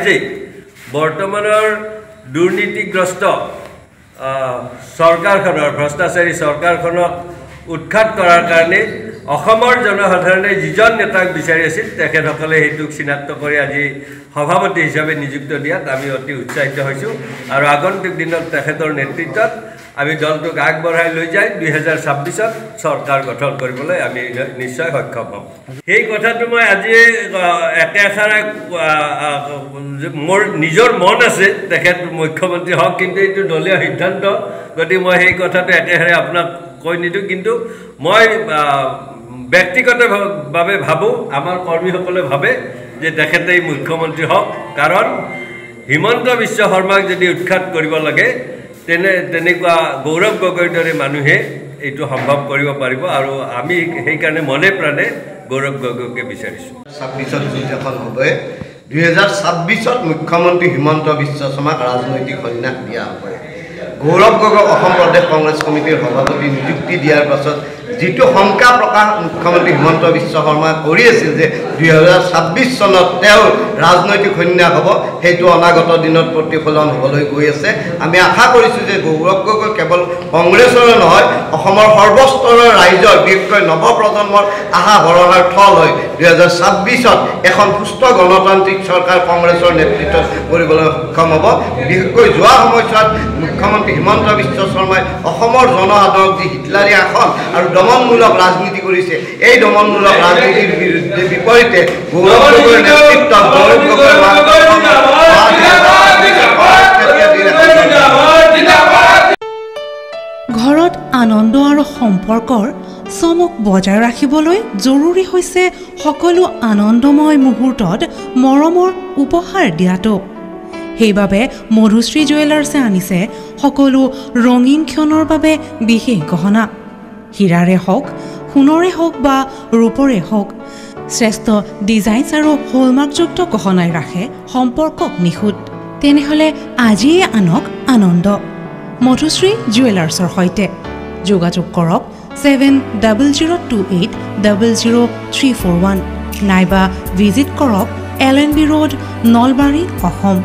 ৰাইজে বৰ্তমানৰ দুৰ্নীতিগ্ৰস্ত চৰকাৰখনৰ ভ্ৰষ্টাচাৰী চৰকাৰখনক উৎখাত কৰাৰ কাৰণে অসমৰ জনসাধাৰণে যিজন নেতাক বিচাৰি আছিল তেখেতসকলে সেইটোক চিনাক্ত কৰি আজি সভাপতি হিচাপে নিযুক্ত দিয়াত আমি অতি উৎসাহিত হৈছোঁ আৰু আগন্তুক দিনত তেখেতৰ নেতৃত্বত আমি দলটোক আগবঢ়াই লৈ যাই 2026ত চৰকাৰ গঠন কৰিবলৈ আমি নিশ্চয় সক্ষম হ'ম সেই কথাটো মই আজি একেষাৰে মোৰ নিজৰ মন আছে তেখেত মুখ্যমন্ত্ৰী হওক কিন্তু এইটো দলীয় সিদ্ধান্ত গতিকে মই সেই কথাটো একেষাৰে আপোনাক কৈ নিদিওঁ কিন্তু মই ব্যক্তিগতভাৱে ভাবোঁ আমাৰ কৰ্মীসকলে ভাবে যে তেখেতেই মুখ্যমন্ত্ৰী হওক কাৰণ হিমন্ত বিশ্ব শৰ্মাক যদি উৎখাত কৰিব লাগে তেনেকুৱা গৌৰৱ গগৈৰ দৰে মানুহে এইটো সম্ভৱ কৰিব পাৰিব আৰু আমি সেইকাৰণে মনে প্ৰাণে গৌৰৱ গগৈকে বিচাৰিছোঁ 26ত যখন হ'ব 2026ত মুখ্যমন্ত্ৰী হিমন্ত বিশ্ব শৰ্মাক ৰাজনৈতিক সন্যাস দিয়া হ'ব গৌৰৱ গগৈ অসম প্ৰদেশ কংগ্ৰেছ কমিটিৰ সভাপতি নিযুক্তি দিয়াৰ পাছত যিটো শংকা প্ৰকাশ মুখ্যমন্ত্ৰী হিমন্ত বিশ্ব শৰ্মাই কৰি আছিল যে 2026 চনত তেওঁৰ ৰাজনৈতিক সন্যাস হ'ব সেইটো অনাগত দিনত প্ৰতিফলন হ'বলৈ গৈ আছে আমি আশা কৰিছোঁ যে গৌৰৱ গগৈ কেৱল কংগ্ৰেছৰে নহয় অসমৰ সৰ্বস্তৰৰ ৰাইজৰ বিশেষকৈ নৱপ্ৰজন্মৰ আশা ভৰসাৰ থল হৈ 2026ত এখন সুস্থ গণতান্ত্ৰিক চৰকাৰ কংগ্ৰেছৰ নেতৃত্বত কৰিবলৈ সক্ষম হ'ব বিশেষকৈ যোৱা সময়ছোৱাত মুখ্যমন্ত্ৰী হিমন্ত বিশ্ব শৰ্মাই অসমৰ জনসাধাৰণক যি হিটলাৰী শাসন আৰু দমনমূলক ৰাজনীতি কৰিছে এই দমনমূলক ৰাজনীতিৰ বিপৰীতে গৌৰৱ গগৈৰ নেতৃত্বত গৌৰৱ গগৈৰ ঘৰত আনন্দ আৰু সম্পৰ্কৰ চমক বজাই ৰাখিবলৈ জৰুৰী হৈছে সকলো আনন্দময় মুহূৰ্তত মৰমৰ উপহাৰ দিয়াটো সেইবাবে মধুশ্ৰী জুৱেলাৰ্ছে আনিছে সকলো ৰঙীন ক্ষণৰ বাবে বিশেষ গহনা হীৰাৰে হওক সোণৰে হওক বা ৰূপৰে হওক শ্ৰেষ্ঠ ডিজাইনছ আৰু হলমাৰ্কযুক্ত গহনাই ৰাখে সম্পৰ্কক নিখুঁত তেনেহ'লে আজিয়ে আনক আনন্দ মধুশ্ৰী জুৱেলাৰ্ছৰ সৈতে যোগাযোগ কৰক 7002800341 নাইবা ভিজিট কৰক LNB ৰোড নলবাৰী অসম